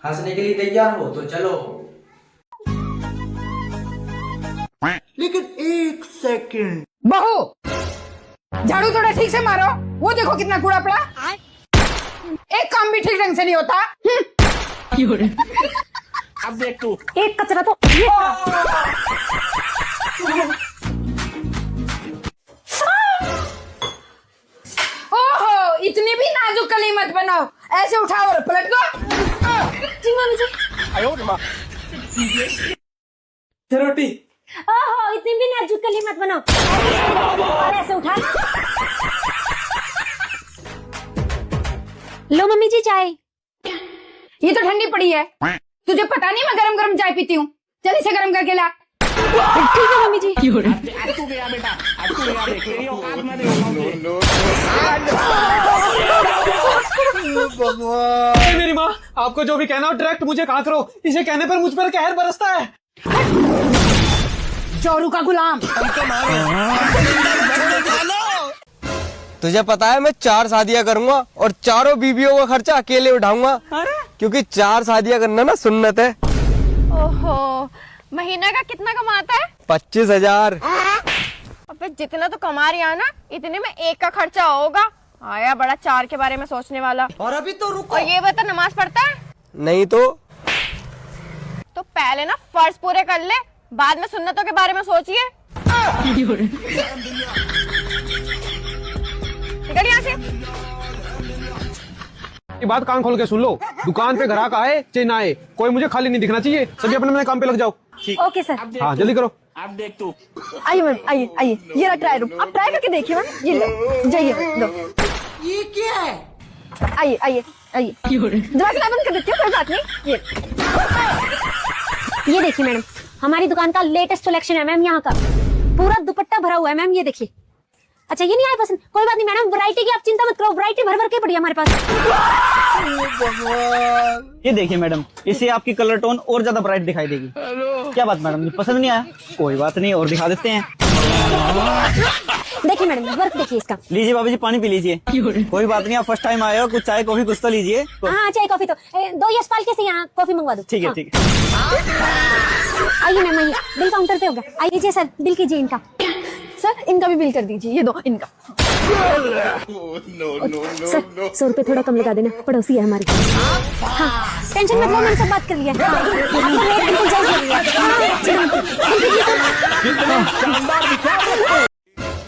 हंसने के लिए तैयार हो तो चलो। लेकिन एक सेकंड, बहू झाड़ू थोड़ा ठीक से मारो, वो देखो कितना कूड़ा पड़ा। एक काम भी ठीक ढंग से नहीं होता। अब देख तू। एक कचरा तो ओहो, इतनी भी नाजुक कली मत बनाओ, ऐसे उठाओ और पलट दो। जी मम्मी जी। रोटी। ओहो, इतनी भी नाजुक कली मत बनाओ, और ऐसे उठा। लो मम्मी जी चाय। ये तो ठंडी पड़ी है, तुझे पता नहीं मैं गरम गरम चाय पीती हूँ। जल्दी से गरम करके ला। ठीक है मम्मी जी। अब तू गया बेटा, अब तू गया, देख तेरी औकात में देखो। भगवान। मेरी माँ, आपको जो भी कहना हो डायरेक्ट मुझे कहा करो, इसे कहने पर मुझ पर कहर बरसता है। चोरू का गुलाम। तुझे पता है मैं 4 शादियां करूंगा और चारों बीवियों का खर्चा अकेले उठाऊंगा, क्योंकि 4 शादियां करना ना सुन्नत है। ओहो, महीने का कितना कमाता है? 25,000। अबे जितना तो कमा रही है ना, इतने में एक का खर्चा होगा। आया बड़ा 4 के बारे में सोचने वाला। और अभी तो रुको। और ये बता, नमाज पढ़ता है? नहीं तो पहले ना फर्ज पूरे कर ले, बाद में सुन्नतों के बारे में सोचिए। निकल यहाँ से। ये बात कान खोल के सुन लो, दुकान पे ग्राहक आए चाहे ना आए, कोई मुझे खाली नहीं दिखना चाहिए। सभी अपने अपने काम पे लग जाओ। Okay sir. हाँ जल्दी करो। अब देख तू। आइए मैम, आइए आइए, ये रहा ट्राई रूम। आप ट्राई करके देखिए मैम। ये लो, जाइए लो। ये क्या है? आइए आइए आइए। जरा से बंद कर देती हूँ, कोई बात नहीं। ये देखिए मैडम, हमारी दुकान का लेटेस्ट कलेक्शन है मैम, यहाँ का पूरा दुपट्टा भरा हुआ है मैम, ये देखिए। अच्छा ये नहीं आया पसंद, कोई बात नहीं मैडम, वैरायटी की आप चिंता मत करो, वैरायटी भर भर के पड़ी है हमारे पास। ये देखिए मैडम, इससे आपकी कलर टोन और ज्यादा ब्राइट दिखाई देगी। क्या बात मैडम, पसंद नहीं आया? कोई बात नहीं, और दिखा देते हैं। देखिए मैडम, वर्क देखिए इसका। लीजिए बाबू जी, पानी पी लीजिए। कोई बात नहीं, आप फर्स्ट टाइम आए हो, कुछ चाय कॉफी कुछ तो लीजिए। हाँ चाय कॉफी तो 2 यशपाल के से यहाँ कॉफी मंगवा दो। ठीक है ठीक है। आइए मैम, आइए, बिल काउंटर पे होगा। आइए सर, बिल कीजिए इनका। सर इनका भी बिल कर दीजिए, ये दो इनका। सर 100 रुपए थोड़ा कम लगा देना, पड़ोसी है हमारी। हाँ टेंशन मत लो, मैंने सब बात कर लिया। हाँ, आपका रेट बिल्कुल जायज कर लिया।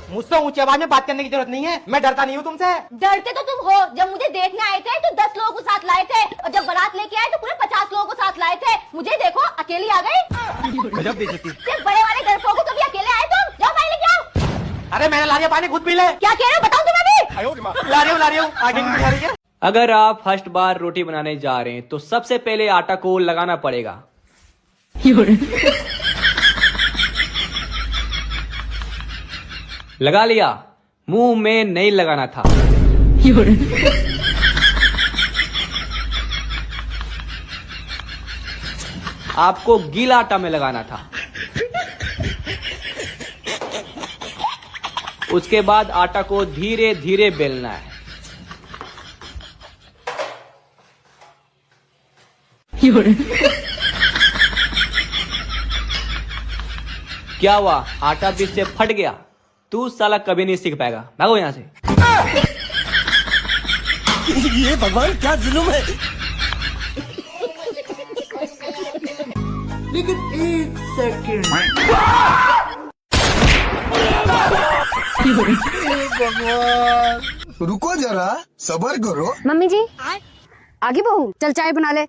मुझसे ऊंची आवाज में बात करने की जरूरत नहीं है, मैं डरता नहीं हूँ तुमसे। डरते तो तुम हो, जब मुझे देखने आए थे तो 10 लोगों को साथ लाए थे, और जब बारात लेके आए तो पूरे 50 लोगों को साथ लाए थे। मुझे देखो अकेली आ गई। गजब बेइज्जती। सिर्फ बड़े वाले डरपोक को कभी अकेले आए तुम? जाओ पानी लेके आओ। अरे मैंने ला दिया पानी, खुद पी ले। क्या कह रहे हो बताओ तुम्हें भी। ला रही हूँ, आगे की दिखा रही है। अगर आप फर्स्ट बार रोटी बनाने जा रहे हैं तो सबसे पहले आटा को लगाना पड़ेगा। लगा लिया? मुंह में नहीं लगाना था। आपको गीला आटा में लगाना था। उसके बाद आटा को धीरे धीरे बेलना है। क्या हुआ, आटा बीच से फट गया? तू साला कभी नहीं सीख पाएगा, भागो यहाँ से। ये भगवान क्या जुल्म है। लेकिन एक सेकंड, भगवान रुको जरा, सब्र करो। मम्मी जी आगे बहू, चल चाय बना ले।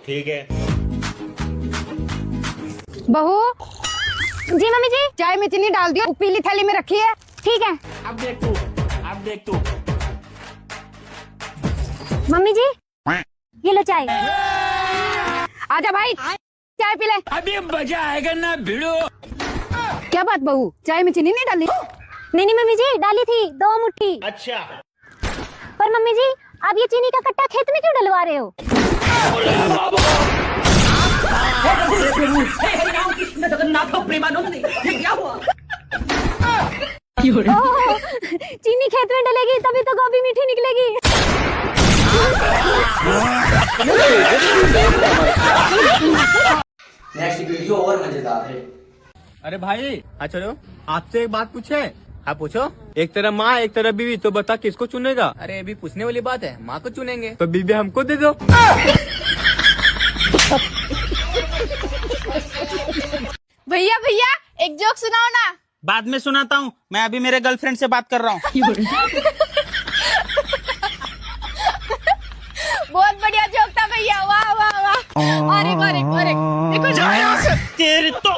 ठीक है। बहू जी मम्मी जी। चाय में चीनी डाल दियो, पीली थैली में रखी है। ठीक है अब देख तू, अब देख तू। मम्मी जी, ये लो चाय। आजा भाई, चाय पी ले। अभी मजा आएगा ना भिड़ो। क्या बात बहू, चाय में चीनी नहीं डाली? नहीं नहीं मम्मी जी, डाली थी 2 मुट्ठी। अच्छा। पर मम्मी जी, आप ये चीनी का कट्टा खेत में क्यों डलवा रहे हो? चीनी खेत में डलेगी तभी तो गोभी मीठी निकलेगी। नेक्स्ट वीडियो और मजेदार है। अरे भाई चलो आपसे एक बात पूछे। हाँ पूछो। एक तरह माँ एक तरह बीवी, तो बता किसको चुनेगा? अरे अभी पूछने वाली बात है, माँ को चुनेंगे। तो बीवी हमको दे दो। भैया भैया एक जोक सुनाओ ना। बाद में सुनाता हूँ, मैं अभी मेरे गर्लफ्रेंड से बात कर रहा हूँ। बहुत बढ़िया जोक था भैया, वाह वाह वाह। और एक देखो तेरे तो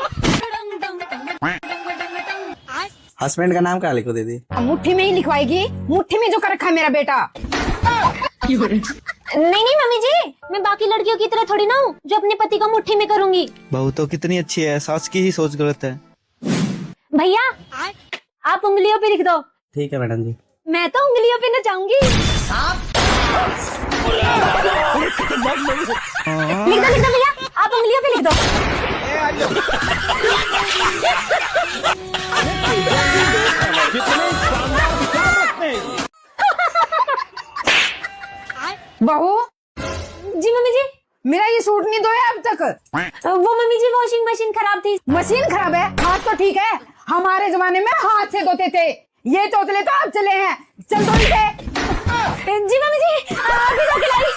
हस्बैंड का नाम क्या लिखो दीदी? मुट्ठी में ही लिखवाएगी, मुट्ठी में जो कर रखा है मेरा बेटा। नहीं मम्मी जी, मैं बाकी लड़कियों की तरह थोड़ी ना हूँ जो अपने पति को मुट्ठी में करूंगी। बहू तो कितनी अच्छी है, सास की ही सोच गलत है। भैया आप उंगलियों पे लिख दो। ठीक है मैडम जी। मैं तो उंगलियों पे नचाऊंगी। लिख दो भैया, आप उंगलियों पे लिख दो। बहू जी मम्मी जी। मेरा ये सूट नहीं धोया अब तक। वो मम्मी जी वॉशिंग मशीन खराब थी। मशीन खराब है, हाथ तो ठीक है। हमारे जमाने में हाथ से धोते थे, ये तोतले तो अब चले हैं। चल धो इसे। जी मम्मी जी, अभी धो के लाई।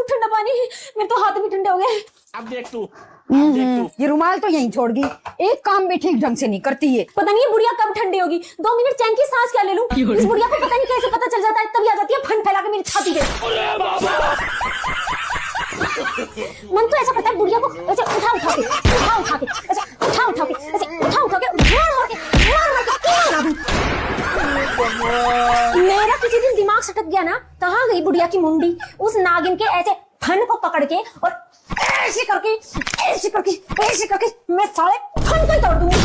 ठंडा पानी, मेरे तो हाथ भी ठंडे हो गए। अब देख तू। ये रुमाल तो यहीं छोड़ गई, एक काम भी ठीक ढंग से नहीं करती है। पता नहीं ये बुढ़िया कब ठंडी होगी। 2 मिनट चैन की सांस क्या ले लूं। इस बुढ़िया को पता नहीं कैसे पता चल जाता है, तभी आ जाती है फन फैला के मेरी छाती पे। मन तो ऐसा करता है बुढ़िया को ऐसे उठा के ऐसे उठा के मेरा किसी दिन दिमाग सटक गया ना, कहाँ गई बुढ़िया की मुंडी। उस नागिन के ऐसे फन को पकड़ के और ऐसे करके मैं साले फन को तोड़ दूंगी।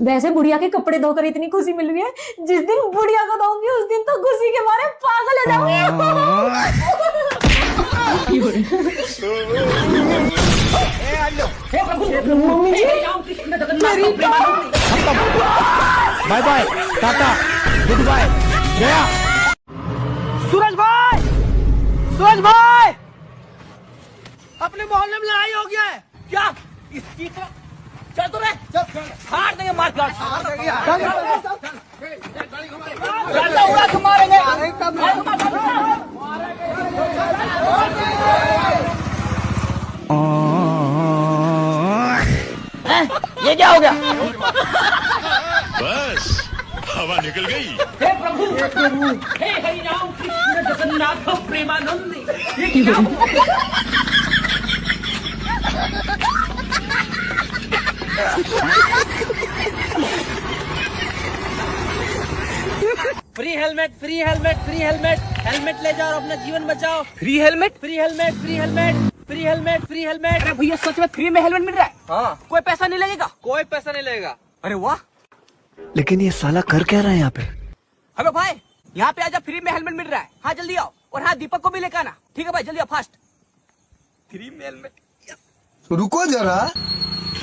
वैसे बुढ़िया के कपड़े धोकर इतनी खुशी मिल रही है, जिस दिन बुढ़िया को धोऊंगी उस दिन तो खुशी के मारे पागल हो जाऊंगी। Bye bye, tata, goodbye, गया। सूरज भाई, अपने मोहल्ले में लड़ाई हो गया है क्या? इसकी तो चल तो रे, हार देंगे, मार मारेंगे। ये क्या हो गया? बस हवा निकल गई। हे प्रभु, हे हरि राम कृष्ण जगन्नाथ प्रेमानंद। ये क्या? Free helmet, free helmet, free helmet, helmet ले जाओ और अपना जीवन बचाओ। Free helmet, free helmet, free helmet, free helmet, free helmet. अरे भैया सच में फ्री में हेलमेट मिल रहा है? हाँ, कोई पैसा नहीं लगेगा? कोई पैसा नहीं लगेगा। अरे वाह। लेकिन ये साला कर क्या रहा है यहाँ पे? हेलो भाई, यहाँ पे आजा, फ्री में हेलमेट मिल रहा है। हाँ जल्दी आओ, और हाँ दीपक को भी लेकर आना। ठीक है भाई, जल्दी आओ, फास्ट। फ्री में हेलमेट। रुको जरा।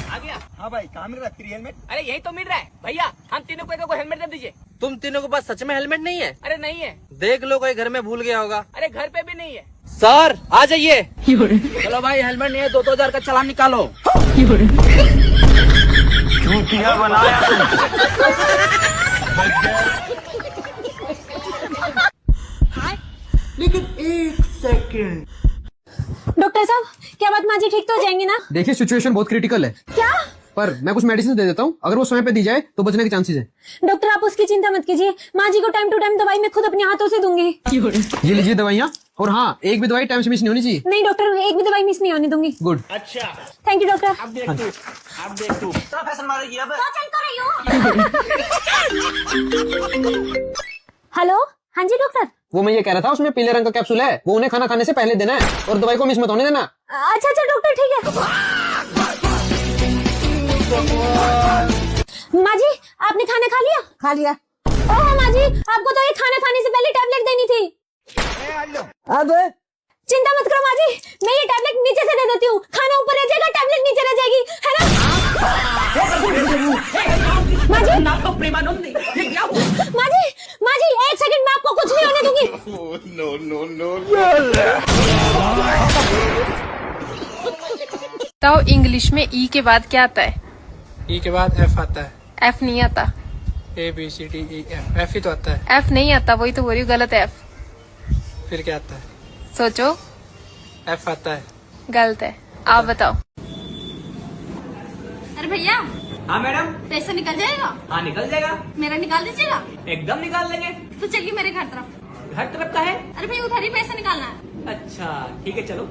आ गया? हाँ भाई, कहाँ मिल रहा है फ्री हेलमेट? अरे यही तो मिल रहा है भैया। हम तीनों को एक हेलमेट दे दीजिए। तुम तीनों के पास सच में हेलमेट नहीं है? अरे नहीं है। देख लो, कोई घर में भूल गया होगा। अरे घर पे भी नहीं है। सर आ जाइए। चलो भाई, हेलमेट नहीं है, 2-2000 का चालान निकालो। चूतिया बनाया लेकिन 1 सेकंड। डॉक्टर साहब, क्या बात माँ जी ठीक तो हो जाएंगी ना? देखिए सिचुएशन बहुत क्रिटिकल है, क्या? पर मैं कुछ मेडिसिन दे देता हूँ, अगर वो समय पे दी जाए तो बचने के चांसेस है। डॉक्टर आप उसकी चिंता मत कीजिए, माँ जी को टाइम टू टाइम दवाई मैं खुद अपने हाथों से दूंगी। ये लीजिए दवाइयाँ, और हाँ, एक भी दवाई टाइम से मिस नहीं होनी चाहिए। नहीं डॉक्टर, एक भी दवाई मिस नहीं होने दूंगी। गुड। अच्छा, थैंक यू डॉक्टर। अब देख तू क्या फैशन मारेगी अब। हेलो, हाँ जी डॉक्टर। वो मैं ये कह रहा था, उसमें पीले रंग का कैप्सूल है, वो उन्हें खाना खाने से पहले देना है, और दवाई को मिस मत होने देना। अच्छा डॉक्टर, ठीक है। माँ जी, आपने खाना खा लिया? खा लिया। ओह माँ जी, आपको तो ये खाना खाने से पहले टैबलेट देनी थी। अब चिंता मत करो माँ जी, मैं ये टैबलेट नीचे से दे देती हूँ, खाना ऊपर रह जाएगा, टैबलेट नीचे रह जाएगी, है ना? माँ जी, माँ जी 1 सेकंड, मैं आपको कुछ नहीं होने दूंगी। नो नो नो बताओ इंग्लिश में ई के बाद क्या आता है? ई के बाद एफ आता है। एफ नहीं आता। ABCDEF, एफ ही तो आता है। एफ नहीं आता, वही तो बोल रही हूँ, गलत है एफ। फिर क्या आता है? सोचो। एफ आता है। गलत है, आप बताओ। अरे भैया, हाँ मैडम। पैसा निकल जाएगा? हाँ निकल जाएगा, मेरा निकाल दीजिएगा। एकदम निकाल देंगे। तो चलिए मेरे घर तरफ। हर तरफ का है। अरे भैया उधर ही पैसा निकालना है। अच्छा ठीक है, चलो।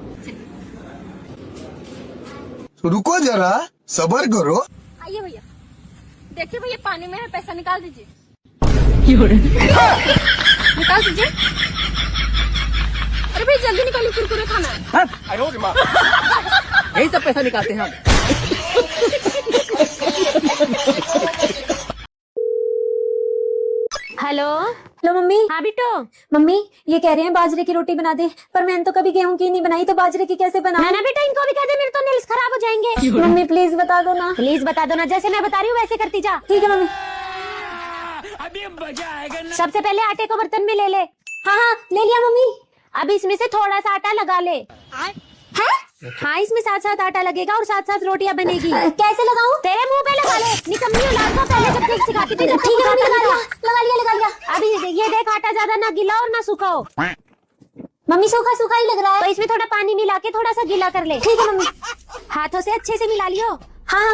रुको जरा, सबर करो। आइए भैया, देखिए भैया पानी में है, पैसा निकाल दीजिए। निकाल दीजिए। अरे भैया जल्दी निकालिए, कुरकुरे खाना है। यही सब पैसा निकालते हैं हम। Hello hello mummy. हाँ बेटो। मम्मी ये कह रहे हैं बाजरे की रोटी बना दे, पर मैंने तो कभी गेहूं की नहीं बनाई, तो बाजरे की कैसे बनाऊं? ना बेटा, इनको भी कह दे, मेरे तो नेल्स खराब हो जाएंगे। मम्मी प्लीज बता दो ना, प्लीज बता दो ना, जैसे मैं बता रही हूँ वैसे करती जा। ठीक है मम्मी। अभी मजा आएगा ना। सबसे पहले आटे को बर्तन में ले ले। हाँ हाँ ले लिया मम्मी। अब इसमें से थोड़ा सा आटा लगा ले। हाँ इसमें साथ साथ आटा लगेगा और साथ साथ रोटियां बनेगी। कैसे लगाऊं? तेरे मुंह पे लगा ले, निकम्मी औलाद को पहले जब तक सिखाती थी। ठीक है मम्मी, लगा लिया। अभी ये देख, आटा ज्यादा ना गीला और ना सूखा हो। मम्मी सूखा सूखा ही लग रहा है, तो इसमें थोड़ा पानी मिला के थोड़ा सा गीला कर ले। ठीक है मम्मी। हाथों से अच्छे से मिला लियो। हाँ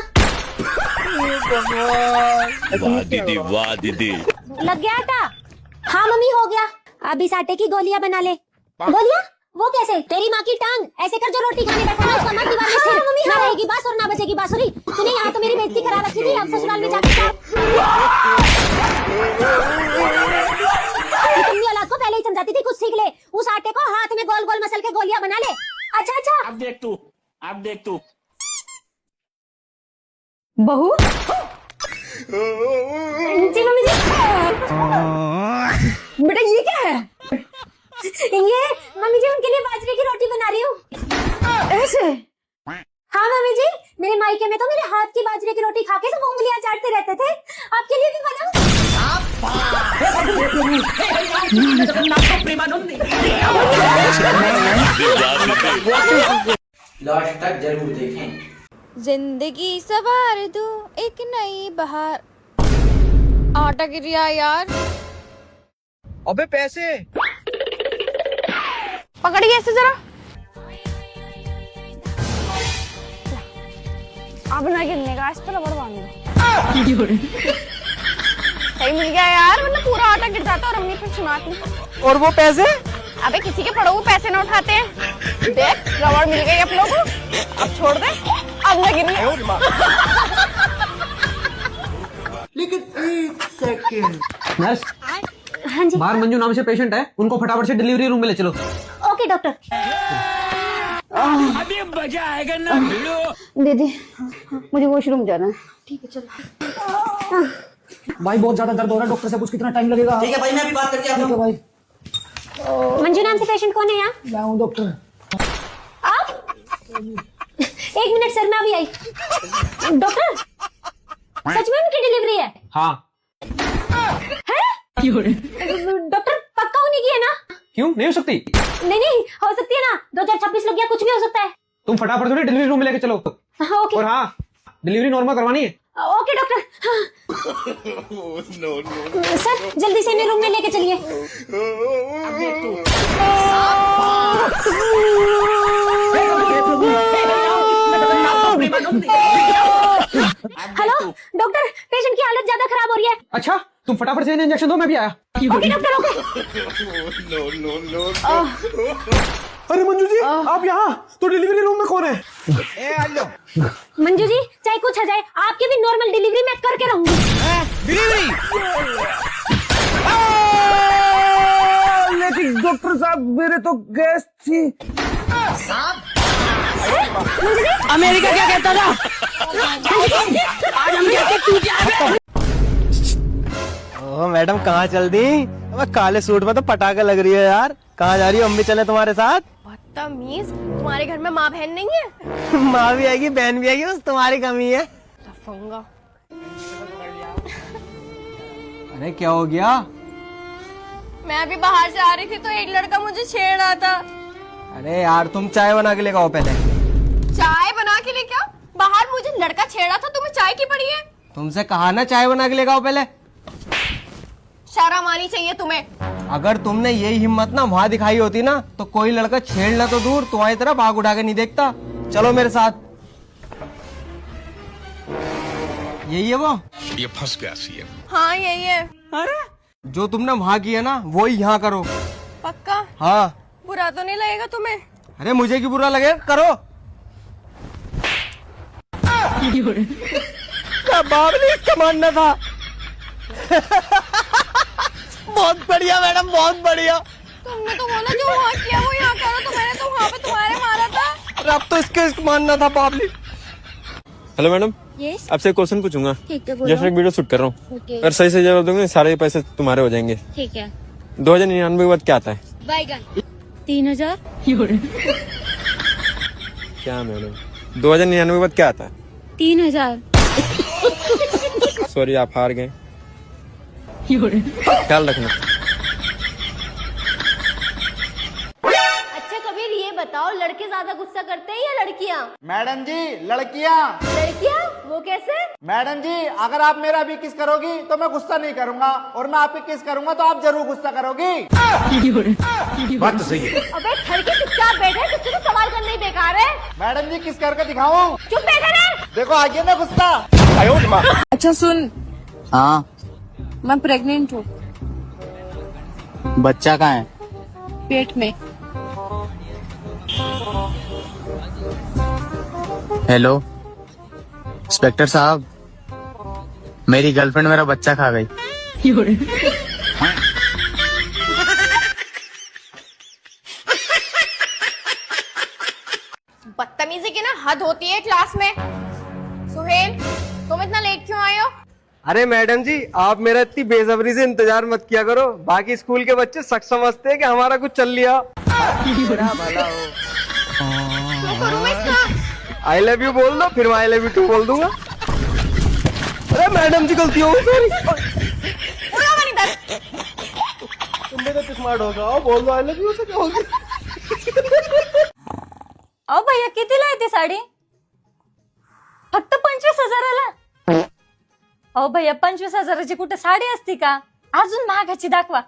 वाह दीदी। लग गया आटा? हाँ मम्मी हो गया। अब इस आटे की गोलियां बना ले। गोलियां? वो कैसे? तेरी माँ की टांग ऐसे कर, जो रोटी खाने बैठा ना उसका मत दीवार में सिर। ना रहेगी बांस और ना बजेगी बांसुरी। तूने यहाँ तो मेरी बेइज्जती करा रखी थी, अब ससुराल में जाकर तुमने औलाद को पहले ही समझाती थी, कुछ सीख ले। उस आटे को हाथ में गोल गोल मसल के गोलियां बना ले। अच्छा। अब देख तू। बहू जी मम्मी जी। बेटा ये क्या है? ये मम्मी जी उनके लिए बाजरे की रोटी बना रही हूँ। ऐसे? हाँ मम्मी जी, मेरे मायके में तो मेरे हाथ की बाजरे की रोटी खा के सब उंगलियां चाटते रहते थे। आपके लिए भी बनाऊं? लास्ट तक जरूर देखें। जिंदगी सवार दो एक नई बहार। आटा गिर गया यार। अबे पैसे। पकड़िए ऐसे जरा। अब ना गिरने का, इस पर रबड़ बांध दो। सही मिल गया यार, वरना पूरा आटा गिर जाता और अम्मी फिर सुनाती। और वो पैसे? अबे किसी के पड़े हुए पैसे न उठाते हैं। देख रबड़ मिल गई अपनों को, अब छोड़ दे, अब ना गिरने। लेकिन 1 सेकंड। नर्स, हाँ जी। बाहर मंजू नाम से पेशेंट है, उनको फटाफट से डिलीवरी रूम में ले चलो। Okay doctor. अभी मजा आएगा ना। दीदी मुझे वॉशरूम जाना है। ठीक है चलो। भाई बहुत ज्यादा दर्द हो रहा है, डॉक्टर से पूछ कितना टाइम लगेगा। ठीक है भाई, मैं अभी बात करके आता हूँ। भाई मंजू नाम से पेशेंट कौन है यहाँ? मैं हूँ डॉक्टर। आप? 1 मिनट सर, मैं अभी आई। डॉक्टर सच में उनकी डिलीवरी है? हाँ। डॉक्टर पक्का होने की है ना? क्यों नहीं हो सकती? नहीं हो सकती है ना, 2026 लग गया, कुछ भी हो सकता है। तुम फटाफट से डिलीवरी रूम में लेके चलो। हाँ ओके। और हाँ, डिलीवरी नॉर्मल करवानी है। Okay doctor. हाँ। सर जल्दी से इन्हें रूम में लेके चलिए। हेलो डॉक्टर, पेशेंट की हालत ज्यादा खराब हो रही है। अच्छा तुम फटाफट से इन्हें इंजेक्शन दो, मैं भी आया। Okay doctor okay. अरे मंजू जी आप यहाँ, तो डिलीवरी रूम में कौन है? मंजू जी चाहे कुछ आ जाए, आपकी भी नॉर्मल डिलीवरी मैं करके रहूंगी। लेकिन डॉक्टर साहब मेरे तो गैस थी। अमेरिका क्या कहता था? आज हम कहते तू क्या है? ओह मैडम कहाँ चल दी? अब काले सूट में तो पटाखा लग रही है यार। कहाँ जा रही हो? हम भी चले तुम्हारे साथ। बदतमीज, तुम्हारे घर में माँ बहन नहीं है? माँ भी आएगी बहन भी आएगी, बस तुम्हारी कमी है। लफंगा। अरे क्या हो गया? मैं अभी बाहर से आ रही थी तो एक लड़का मुझे छेड़ रहा था। अरे यार तुम चाय बना के लेके आओ पहले। चाय बना के लेके आओ? बाहर मुझे लड़का छेड़ा था, तुम्हें चाय की पड़ी है? तुमसे कहा ना चाय बना के लेके आओ पहले। शर्म आनी चाहिए तुम्हें। अगर तुमने यही हिम्मत ना वहाँ दिखाई होती ना तो कोई लड़का छेड़ना तो दूर तुम्हारी तरफ आग उठा के नहीं देखता। चलो मेरे साथ। यही है वो? ये फंस गया सीएम। हाँ यही है। अरे जो तुमने वहाँ किया ना वो ही यहाँ करो। पक्का? हाँ। बुरा तो नहीं लगेगा तुम्हें? अरे मुझे क्यों बुरा लगे, करो। बाबली इसका मानना था। बहुत बढ़िया मैडम, बहुत बढ़िया। तुमने तो बोला जो वहाँ किया वो यहाँ करो, तो मैंने तो वहाँ पे तुम्हारे मारा था। अरे अब तो इसके मानना था बाबली। हेलो मैडम, यस आपसे एक क्वेश्चन पूछूंगा। ठीक है, बोलो। जैसे एक वीडियो शूट कर रहा हूँ, ओके अगर सही से जवाब दूंगे सारे पैसे तुम्हारे हो जाएंगे। ठीक है। 2099 के बाद क्या आता है? बैगन 3000। क्या मैडम, 2099 के बाद क्या आता है? 3000। सॉरी आप हार गए, ख्याल रखना। अच्छा कबीर ये बताओ, लड़के ज्यादा गुस्सा करते हैं या लड़कियाँ? मैडम जी लड़कियाँ। लड़कियाँ? वो कैसे? मैडम जी अगर आप मेरा भी किस करोगी तो मैं गुस्सा नहीं करूँगा, और मैं आपकी किस करूँगा तो आप जरूर गुस्सा करोगी। बात तो सही है। अबे खड़के चुपचाप बैठे, किसी को सवाल करना ही बेकार है। मैडम जी किस करके दिखाऊं? चुप बैठे रहे। देखो आ गया ना गुस्सा। अच्छा सुन, हाँ मैं प्रेग्नेंट हूँ, बच्चा कहाँ है? पेट में। हेलो इंस्पेक्टर साहब, मेरी गर्लफ्रेंड मेरा बच्चा खा गई। बदतमीजी की ना हद होती है क्लास में। सुहेल तुम इतना लेट क्यों आए हो? अरे मैडम जी आप मेरा इतनी बेसब्री से इंतजार मत किया करो, बाकी स्कूल के बच्चे सच समझते हैं कि हमारा कुछ चल लिया। भला हो। क्यों करूँ मैं इसका? आई लव यू बोल दो, फिर मैं आई लव यू टू बोल दूंगा। अरे मैडम जी गलती हो गई, सॉरी। तुम तो स्मार्ट होगा, बोल दो आई लव यू से क्या होगी। अहो भैया किती ला ती साडी? फक्त 25,000ला? अहो भैया 25,000ची कुठे साडी असती का? अजून महागाची दाखवा।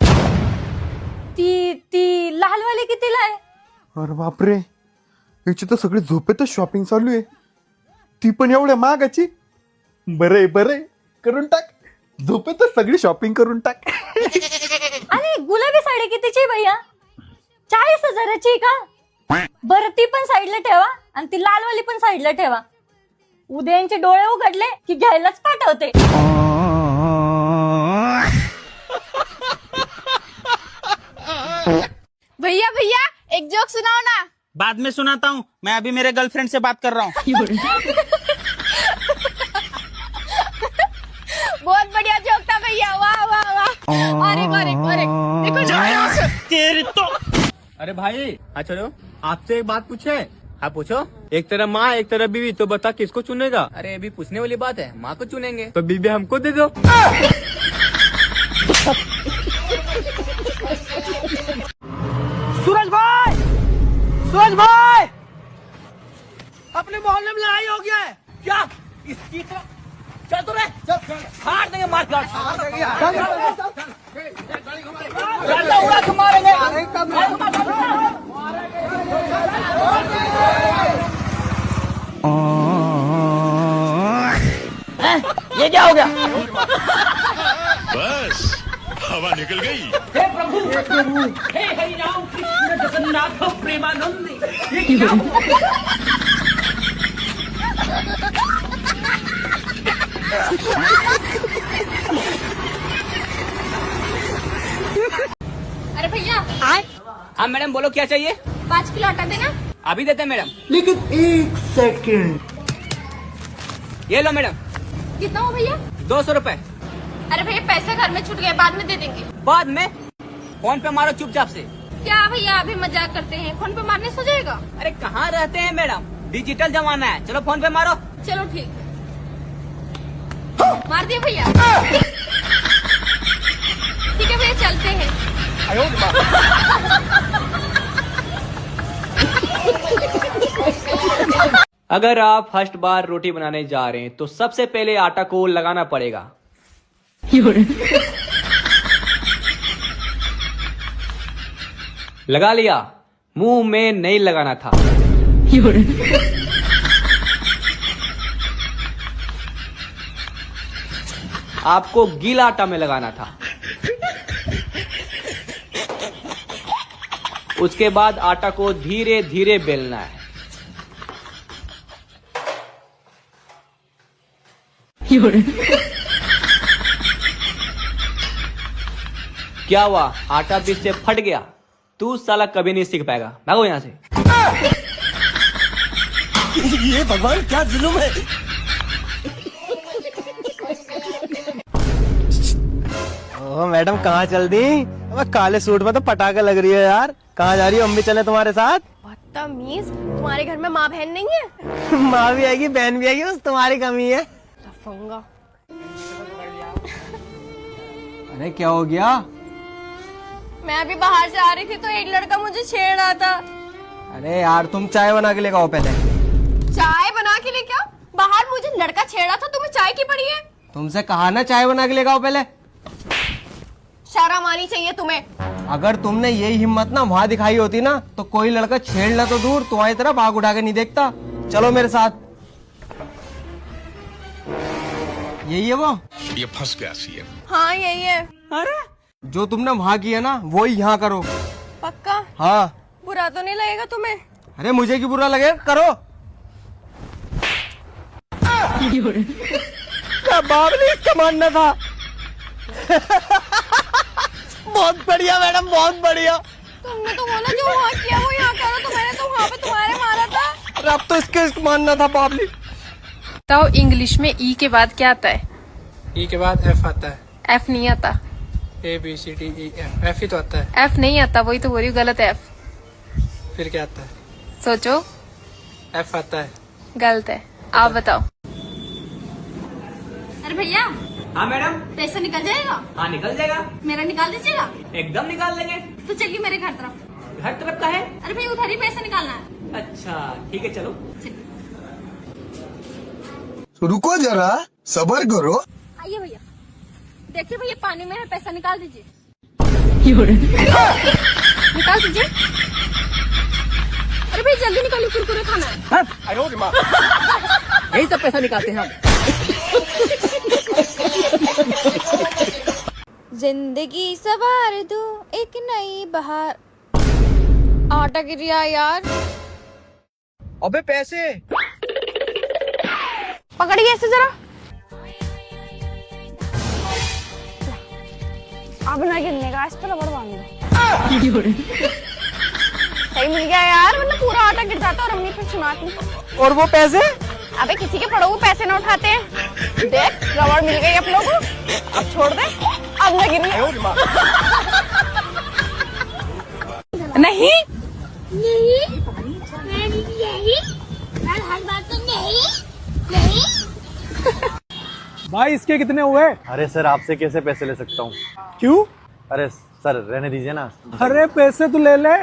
ती लालवाली कितीला आहे? अरे बापरे, याची तर सगळी झोपेतच शॉपिंग चालू आहे, ती पण एवढ्या महागाची. बरे बरे करून टाक, झोपेतच सगळी शॉपिंग करून टाक. आणि गुलाबी साडी कितीची आहे भैया? 40,000ची का? बरं ती पण साईडला ठेवा आणि ती लालवाली पण साईडला ठेवा. उद्या यांचे डोळे उघडले की घ्यायलाच पाठवते. भैया भैया एक जोक सुनाओ ना। बाद में सुनाता हूँ, मैं अभी मेरे गर्लफ्रेंड से बात कर रहा हूँ। बहुत बढ़िया जोक था भैया, वाह वाह वाह। अरे देखो तेरे तो। अरे भाई चलो आपसे एक बात पूछे। हाँ पूछो। एक तरह माँ एक तरह बीवी, तो बता किसको चुनेगा? अरे अभी पूछने वाली बात है, माँ को चुनेंगे। तो बीवी हमको दे दो। सूरज भाई, सूरज भाई, अपने मोहल्ले में लड़ाई हो गया है क्या? इसकी तो चल तो रे, फाड़ देंगे मार काट, उड़ा के मारेंगे। ये क्या हो गया? बस हवा निकल गई। हे प्रभु, हे हरि राम कृष्ण जगन्नाथ प्रेमानंद, ये क्या हुआ? अरे भैया। हाँ मैडम बोलो क्या चाहिए? 5 किलो आटा देना। अभी देते हैं मैडम। लेकिन एक सेकंड, ये लो मैडम। कितना हो भैया? 200 रुपए। अरे भैया पैसे घर में छूट गए, बाद में दे देंगे। बाद में फोन पे मारो चुपचाप से। क्या भैया अभी मजाक करते हैं, फोन पे मारने सो जाएगा। अरे कहाँ रहते हैं मैडम, डिजिटल जमाना है, चलो फोन पे मारो। चलो ठीक है, मार दिया भैया। ठीक है भैया चलते हैं। अगर आप फर्स्ट बार रोटी बनाने जा रहे हैं तो सबसे पहले आटा को लगाना पड़ेगा। लगा लिया, मुंह में नहीं लगाना था। आपको गीला आटा में लगाना था। उसके बाद आटा को धीरे धीरे बेलना है। क्या हुआ, आटा बीच से फट गया? तू साला कभी नहीं सीख पाएगा, भागो यहां से। ये भगवान क्या जुल्म है। ओ मैडम कहाँ चल दी? अब काले सूट में तो पटाखा लग रही है यार। कहाँ जा रही हो? अम्मी चले तुम्हारे साथ? बदतमीज, तुम्हारे घर में माँ बहन नहीं है? माँ भी आएगी बहन भी आएगी, बस तुम्हारी कमी है। लफंगा। अरे क्या हो गया? मैं अभी बाहर से आ रही थी तो एक लड़का मुझे छेड़ रहा था। अरे यार तुम चाय बना के लेके आओ पहले। चाय बना के लेके आओ? बाहर मुझे लड़का छेड़ा था, तुम्हें चाय की पड़ी है? तुमसे कहा ना चाय बना के लेके आओ पहले। शर्म आनी चाहिए तुम्हें। अगर तुमने यही हिम्मत ना वहाँ दिखाई होती ना तो कोई लड़का छेड़ना तो दूर तुम्हारी तरफ आग उठा के नहीं देखता। चलो मेरे साथ। यही है वो? ये फंस गया सीएम। हाँ यही है। अरे जो तुमने वहाँ किया ना वो ही यहाँ करो। पक्का? हाँ। बुरा तो नहीं लगेगा तुम्हें? अरे मुझे क्यों बुरा लगे, करो। क्या बाबली, इसका मानना था। बहुत बढ़िया मैडम, बहुत बढ़िया। तुमने तो बोला जो वहाँ किया वो यहाँ करो, तो मैंने तो वहाँ पे तुम्हारे मारा था। अरे अब तो इसके मानना था बाबली। बताओ इंग्लिश में ई के बाद क्या आता है? ई के बाद एफ आता है। एफ नहीं आता। A B C D E F, F ही तो आता है। एफ नहीं आता, वही तो बोल रही हूँ, गलत है एफ। फिर क्या आता है? सोचो। एफ आता है। गलत है, आप बताओ। अरे भैया। हाँ मैडम। पैसा निकल जाएगा? हाँ निकल जाएगा। मेरा निकाल दीजिएगा। एकदम निकाल देंगे। तो चलिए मेरे घर तरफ। घर तरफ का है? अरे भैया उधर ही पैसा निकालना है। अच्छा ठीक है, चलो। रुको जरा, सबर करो। आइए भैया, देखिए भैया पानी में है, पैसा निकाल दीजिए। निकाल दीजिए। अरे भैया जल्दी निकालिए, कुरकुरे खाना है। यही सब पैसा निकालते हैं हम। जिंदगी सवार दूं एक नई बहार। आटा गिर गया यार। अबे पैसे पकड़िए ऐसे जरा। अब ना गिरने का, इस पे रबड़ बांध दो। सही मिल गया यार, वरना पूरा आटा गिर जाता और अम्मी फिर सुनाती। और वो पैसे? अबे किसी के पड़ों को पैसे न उठाते हैं। देख रबड़ मिल गई आप लोगों को, अब छोड़ दे, अब न गिरने। नहीं नहीं हर बात तो नहीं नहीं। भाई इसके कितने हुए? अरे सर आपसे कैसे पैसे ले सकता हूँ? क्यों? अरे सर रहने दीजिए ना। अरे पैसे तो ले ले।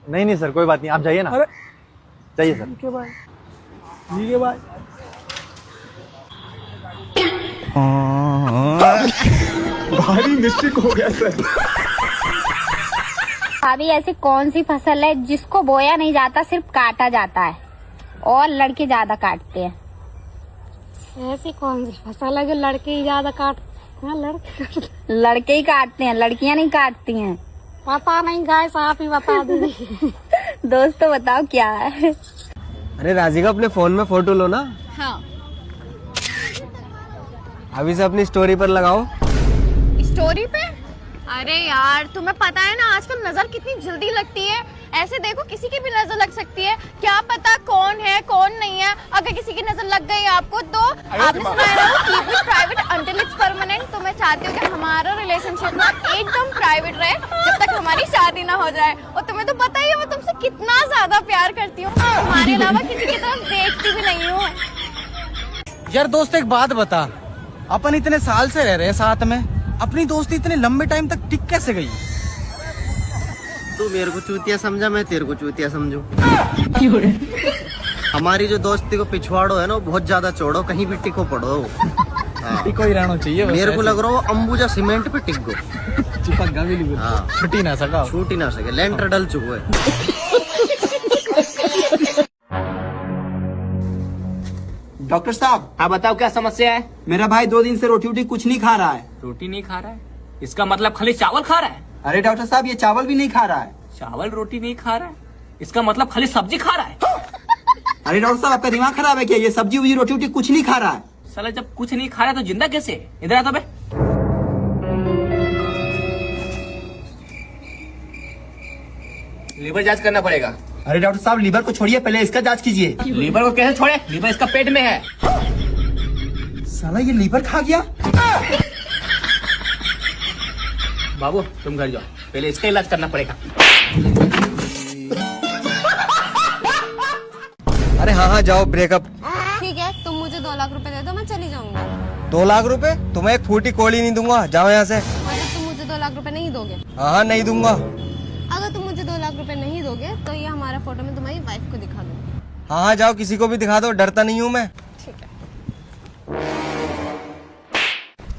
नहीं नहीं सर कोई बात नहीं, आप जाइए ना। अरे जाइए सर। ठीक है भाई, ठीक है भाई। भारी मिस्टेक हो गया सर। भाभी ऐसी कौन सी फसल है जिसको बोया नहीं जाता, सिर्फ काटा जाता है और लड़के ज्यादा काटते हैं? ऐसी कौन सी फसल है जो लड़के ही ज्यादा लड़के ही काटते हैं, लड़कियां नहीं काटती हैं। पता नहीं गाइस, आप ही बता दीजिए। दोस्तों बताओ क्या है? अरे राजिका अपने फोन में फोटो लो ना। हाँ। अभी से अपनी स्टोरी पर लगाओ। स्टोरी पे अरे यार तुम्हें पता है ना आजकल नजर कितनी जल्दी लगती है। ऐसे देखो किसी की भी नजर लग सकती है, क्या पता कौन है कौन नहीं है। अगर किसी की नजर लग गई आपको तो आपने सुना है ना keep it private until it's permanent. तो मैं चाहती हूँ कि हमारा रिलेशनशिप ना एकदम प्राइवेट रहे जब तक हमारी शादी ना हो जाए। और तुम्हें तो पता ही है मैं तुमसे कितना ज्यादा प्यार करती हूँ, तुम्हारे अलावा किसी की तरफ देखती भी नहीं हूँ। यार दोस्त एक बात बता, अपन इतने साल से रह रहे हैं साथ में, अपनी दोस्ती इतने लंबे टाइम तक टिक कैसे गई? तू मेरे को चूतिया समझा, मैं तेरे को चूतिया समझू। हमारी जो दोस्ती को पिछवाड़ो है ना, बहुत ज्यादा चौड़ो, कहीं भी टिको पड़ो। टिको ही रहना चाहिए। मेरे को लग रहा हो अंबुजा सीमेंट पे टिक गो। चिपक गा भी हाँ, छुट्टी ना सका, छूट ही ना सके, लेंटर डल चुको है। डॉक्टर साहब, हाँ बताओ क्या समस्या है? मेरा भाई 2 दिन से रोटी वोटी कुछ नहीं खा रहा है। रोटी नहीं खा रहा है, इसका मतलब खाली चावल खा रहा है? अरे डॉक्टर साहब, ये चावल भी नहीं खा रहा है। चावल रोटी नहीं खा रहा है, इसका मतलब खाली सब्जी खा रहा है? अरे डॉक्टर साहब, आपका दिमाग खराब है क्या? ये सब्जी वब्जी रोटी वोटी कुछ नहीं खा रहा है। साला जब कुछ नहीं खा रहा है तो जिंदा कैसे है? इधर आता बे। लीवर जांच करना पड़ेगा। अरे डॉक्टर साहब, लीवर को छोड़िए, पहले इसका जांच कीजिए। लीवर को कैसे छोड़े? लीवर इसका पेट में है। साला ये लीवर खा गया। बाबू तुम घर जाओ, पहले इसका इलाज करना पड़ेगा। अरे हाँ हाँ जाओ, ब्रेकअप। ठीक है, तुम मुझे 2 लाख रुपए दे दो, मैं चली जाऊंगी। 2 लाख रुपए? तुम्हें एक फूटी कोड़ी नहीं दूंगा, जाओ यहाँ से। मतलब तुम मुझे 2 लाख रुपए नहीं दोगे? हाँ हाँ नहीं दूंगा। अगर तुम मुझे 2 लाख रुपए नहीं दोगे तो ये हमारा फोटो मैं तुम्हारी वाइफ को दिखा दूंगी। हाँ हाँ जाओ, किसी को भी दिखा दो, डरता नहीं हूँ मैं। ठीक है।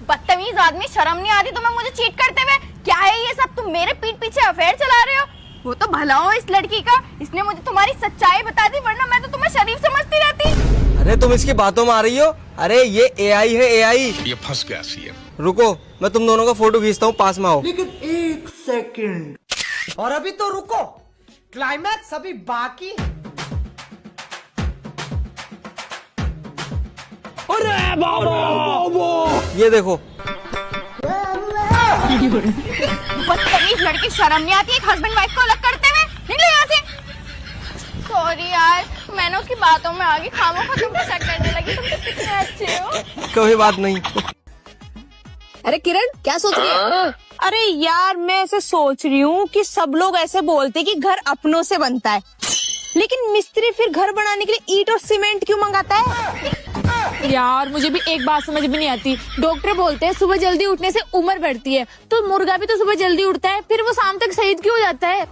बदतमीज आदमी, शर्म नहीं आती तुम्हें मुझे चीट करते हुए? क्या है ये सब? तुम मेरे पीठ पीछे अफेयर चला रहे हो। वो तो भला हो इस लड़की का, इसने मुझे तुम्हारी सच्चाई बता दी, वरना मैं तो तुम्हें शरीफ समझती रहती। अरे तुम इसकी बातों में आ रही हो? अरे ये AI है, AI। ये फंस गया सीएम। रुको, मैं तुम दोनों का फोटो खींचता हूँ, पास में आओ। लेकिन 1 सेकंड, और अभी तो रुको, क्लाइमैक्स अभी बाकी। अरे बाबा, ये देखो। बदतमीज लड़की, शर्म नहीं आती एक हस्बैंड वाइफ को अलग करते हुए? निकलो यहाँ से। सॉरी यार, मैंने उसकी बातों में आगे खामोखा तुम पे शक करने लगी। तुम तो कितने अच्छे हो। कोई बात नहीं। अरे किरण, क्या सोच रही है? अरे यार, मैं ऐसे सोच रही हूँ कि सब लोग ऐसे बोलते हैं कि घर अपनों से बनता है, लेकिन मिस्त्री फिर घर बनाने के लिए ईंट और सीमेंट क्यों मंगाता है? यार मुझे भी एक बात समझ में नहीं आती। डॉक्टर बोलते हैं सुबह जल्दी उठने से उम्र बढ़ती है, तो मुर्गा भी तो सुबह जल्दी उठता है, फिर वो शाम तक शहीद क्यों हो जाता है?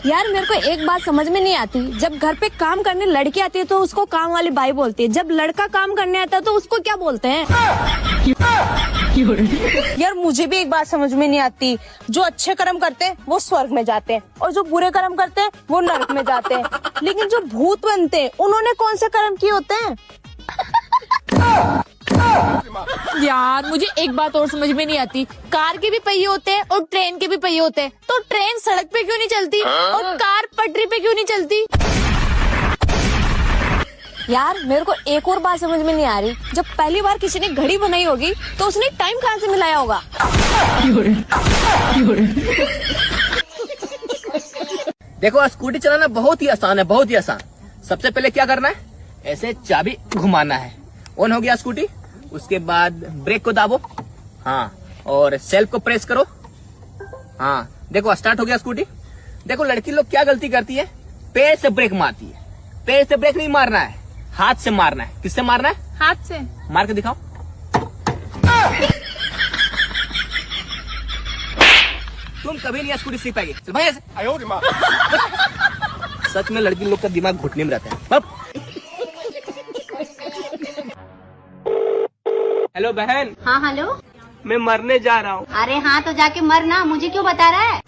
यार मेरे को एक बात समझ में नहीं आती, जब घर पे काम करने लड़की आती है तो उसको काम वाली बाई बोलती है, जब लड़का काम करने आता है तो उसको क्या बोलते हैं? यार मुझे भी एक बात समझ में नहीं आती, जो अच्छे कर्म करते हैं वो स्वर्ग में जाते हैं, और जो बुरे कर्म करते हैं वो नरक में जाते हैं, लेकिन जो भूत बनते हैं उन्होंने कौन से कर्म किए होते हैं? यार मुझे एक बात और समझ में नहीं आती, कार के भी पहिए होते हैं और ट्रेन के भी पहिए होते हैं, तो ट्रेन सड़क पे क्यों नहीं चलती और कार पटरी पे क्यों नहीं चलती? यार मेरे को एक और बात समझ में नहीं आ रही, जब पहली बार किसी ने घड़ी बनाई होगी तो उसने टाइम कहाँ से मिलाया होगा? देखो स्कूटी चलाना बहुत ही आसान है, बहुत ही आसान। सबसे पहले क्या करना है, ऐसे चाबी घुमाना है, ऑन हो गया स्कूटी। उसके बाद ब्रेक को दाबो, हाँ, और सेल्फ को प्रेस करो, हाँ, देखो स्टार्ट हो गया स्कूटी। देखो लड़की लोग क्या गलती करती है, पैर से ब्रेक मारती है। पैर से ब्रेक नहीं मारना है, हाथ से मारना है। किससे मारना है? हाथ से। मार के दिखाओ। तुम कभी नहीं स्कूटी सीख पाएगी। चल भाई ऐसे। सच में लड़की लोग का दिमाग घुटने में रहता है। हेलो बहन। हाँ हेलो। मैं मरने जा रहा हूँ। अरे हाँ तो जाके मरना, मुझे क्यों बता रहा है?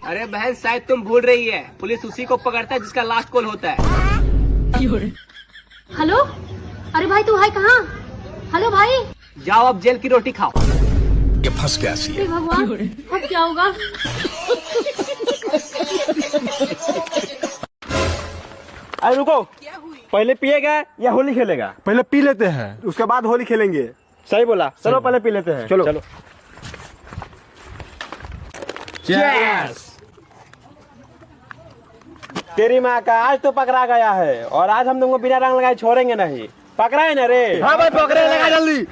अरे बहन शायद तुम भूल रही है, पुलिस उसी को पकड़ता है जिसका लास्ट कॉल होता है। हेलो, अरे भाई तू है कहाँ? हेलो भाई। जाओ अब जेल की रोटी खाओ। ये फंस गया सीएम। भगवान, अब क्या होगा? अरे रुको, पहले पिएगा या होली खेलेगा? पहले पी लेते हैं, उसके बाद होली खेलेंगे। सही बोला, चलो पहले पी लेते हैं। चलो चलो। तेरी माँ का आज तो पकड़ा गया है और आज हम तुमको बिना रंग लगाए छोड़ेंगे नहीं। पकड़ा है ना रे? हाँ भाई पकड़े, लगा जल्दी।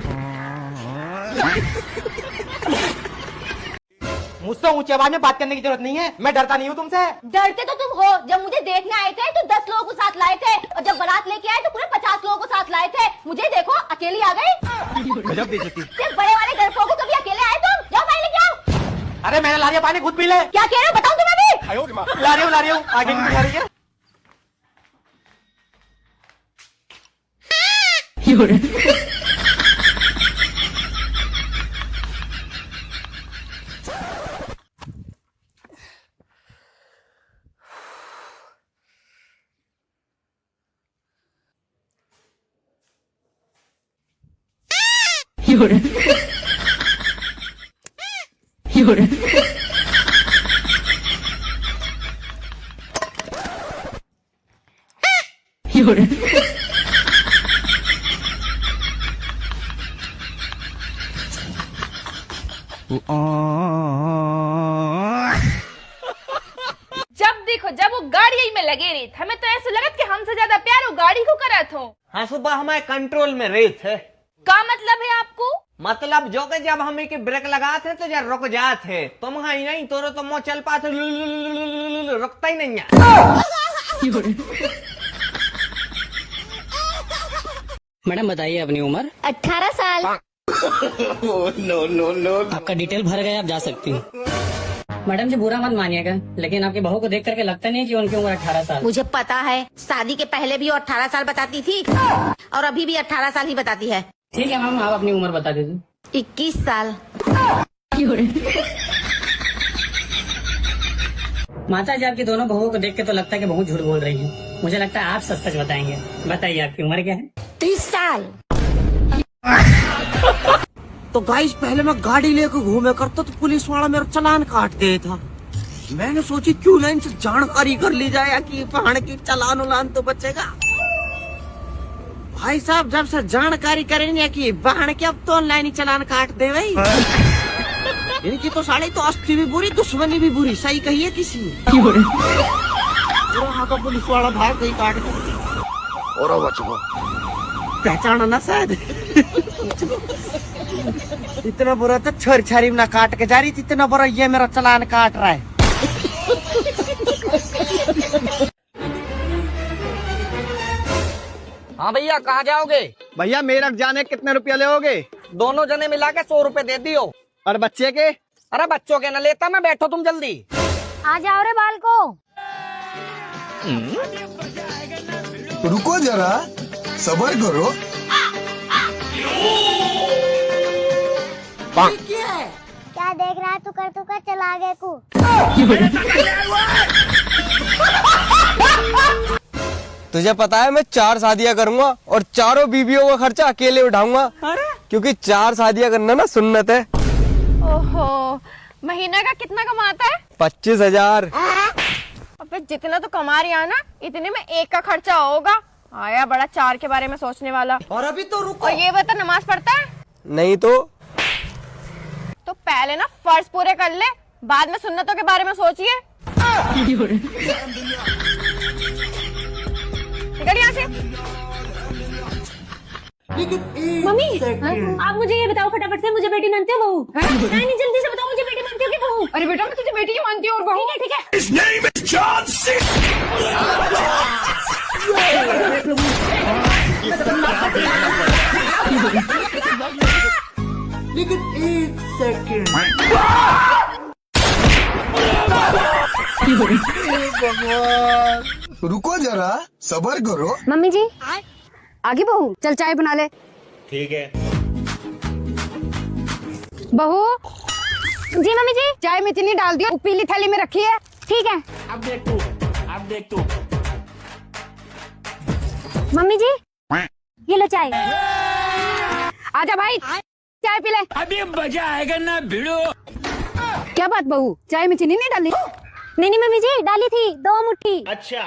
मुझसे ऊंची आवाज में बात करने की जरूरत नहीं है, मैं डरता नहीं हूँ तुमसे। डरते तो तुम हो। जब मुझे देखने आए थे तो 10 लोगों को साथ लाए थे और जब बारात लेके आए तो पूरे 50 लोगों को साथ लाए थे। मुझे देखो अकेली आ गई। गजब बेइज्जती। सिर्फ बड़े वाले डरपोक को कभी अकेले आए तुम? जाओ पानी लेके आओ। अरे मैंने ला दिया पानी, खुद पी ले। क्या कह रहे हो बताओ तुम्हें भी। ला रही हूँ आगे की आ रही है। जब देखो जब वो गाड़ी में लगे रही, हमें तो ऐसा लगा कि हमसे ज्यादा प्यार वो गाड़ी को करा था। हाँ सुबह हमारे कंट्रोल में रही थे। क्या मतलब है आपको? मतलब जो कि जब हम के ब्रेक लगाते तो जब रुक जाते, तुम ही नहीं तो मुँह चल पाते, रुकता ही नहीं है। मैडम बताइए अपनी उम्र? 18 साल। आपका डिटेल भर गया, आप जा सकती हूँ। मैडम जी बुरा मत मानिएगा, लेकिन आपकी बहू को देख करके लगता नहीं कि उनकी उम्र 18 साल। मुझे पता है, शादी के पहले भी 18 साल बताती थी और अभी भी 18 साल ही बताती है। ठीक है मैम, आप अपनी उम्र बता दीजिए। 21 साल। माता जी आपकी दोनों बहुओं को देख के तो लगता है कि बहू झूठ बोल रही है। मुझे लगता है आप सच सच बताएंगे। बताइए आपकी उम्र क्या है? 30 साल। तो गाइस पहले मैं गाड़ी लेकर घूमे करता तो पुलिस वाला मेरा चालान काट दे था। मैंने सोची क्यों ना इनसे जानकारी कर ली जाए कि पहाड़ की चालान उलान तो बचेगा। भाई साहब जब से जानकारी करेंगे कि बहन के अब तो ऑनलाइन ही चालान काट दे भाई। इनकी तो साड़ी तो अस्ती भी बुरी, दुश्मनी भी बुरी, सही कही है किसी ने। वहाँ का पुलिस वाला भाग गई काट कर। और बचो पहचाना ना शायद। इतना बुरा तो छोर छारी में ना काट के जा रही थी, इतना बुरा ये मेरा चालान काट रहा है। हाँ भैया कहाँ जाओगे? भैया मेरठ जाने कितने रुपया लोगे? दोनों जने मिला के 100 रुपए दे दियो। और बच्चे के? अरे बच्चों के न लेता मैं, बैठो तुम जल्दी। आ जाओ रे बाल को। रुको जरा, सबर करो। क्या देख रहा है तू? कर चला गए को। तुझे पता है मैं 4 शादियां करूंगा और चारों बीवियों का खर्चा अकेले उठाऊंगा, क्योंकि 4 शादियां करना ना सुन्नत है। ओहो, महीना का कितना कमाता है? 25,000। अबे जितना तो कमा रही है ना, इतने में एक का खर्चा होगा। आया बड़ा 4 के बारे में सोचने वाला। और अभी तो रुको। और ये बता नमाज पढ़ता है? नहीं तो पहले ना फर्ज पूरे कर ले, बाद में सुन्नतों के बारे में सोचिए। निकल यहाँ से। मम्मी आप मुझे ये बताओ फटाफट से, मुझे बेटी मानते हो बहू? नहीं जल्दी से बताओ, मुझे बेटी मानते हो कि बहू? अरे बेटा मैं तुझे बेटी ही मानती हूँ और बहू। ठीक है His name is John C. लेकिन एक सेकंड। रुको जरा, सबर करो। मम्मी जी आगे बहू, चल चाय बना ले। ठीक है। बहू जी मम्मी जी। चाय में चीनी डाल दियो, पीली थाली में रखी है। ठीक है। अब देख तू। मम्मी जी ये लो चाय। आजा भाई चाय पी ले। अभी मजा आएगा ना भिड़ो। क्या बात बहू, चाय में चीनी नहीं डाली? नहीं मम्मी जी डाली थी 2 मुट्ठी। अच्छा।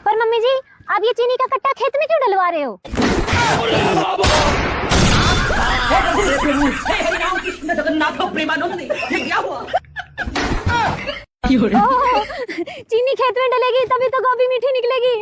पर मम्मी जी आप ये चीनी का कट्टा खेत में क्यों डलवा रहे हो? प्रेमानंद, ये क्या हुआ? चीनी खेत में डलेगी तभी तो गोभी मीठी निकलेगी।